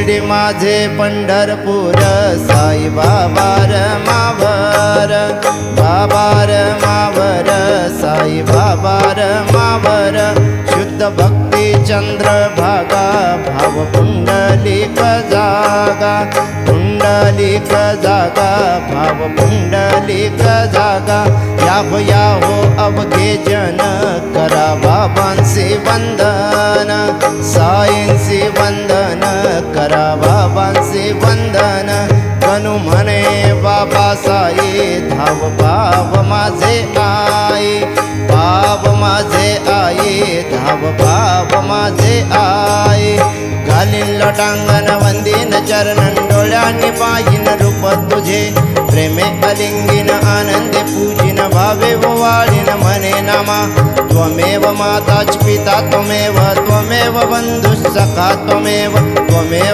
शिर्डी माझे पंढरपूर साई बाबा मावर बाबा मावर साई बाबा मावर शुद्ध भक्ती चंद्रभागा भाव पुंडलिक जागा पुंडलिक जागा भाव पुंडलिक जागा या हो अवघे जन करा बाबांचे वंदन साईंचे वंदन करा बाबांचे वंदन कनु म्हणे बाबा साई धाव भाव माझे आई भाव माझे आई धाव भाव माझे आई घालीन लोटांगण वंदीन चरणन डोळ्यांनी पाहिन रूप तुझे प्रेमे अलिंगिन आनंदे पूजिन भावे वाळीन म्हणे नामा त्वमेव माताच पिता त्वमेव त्वमेव बंधुः सखा त्वमेव त्वमेव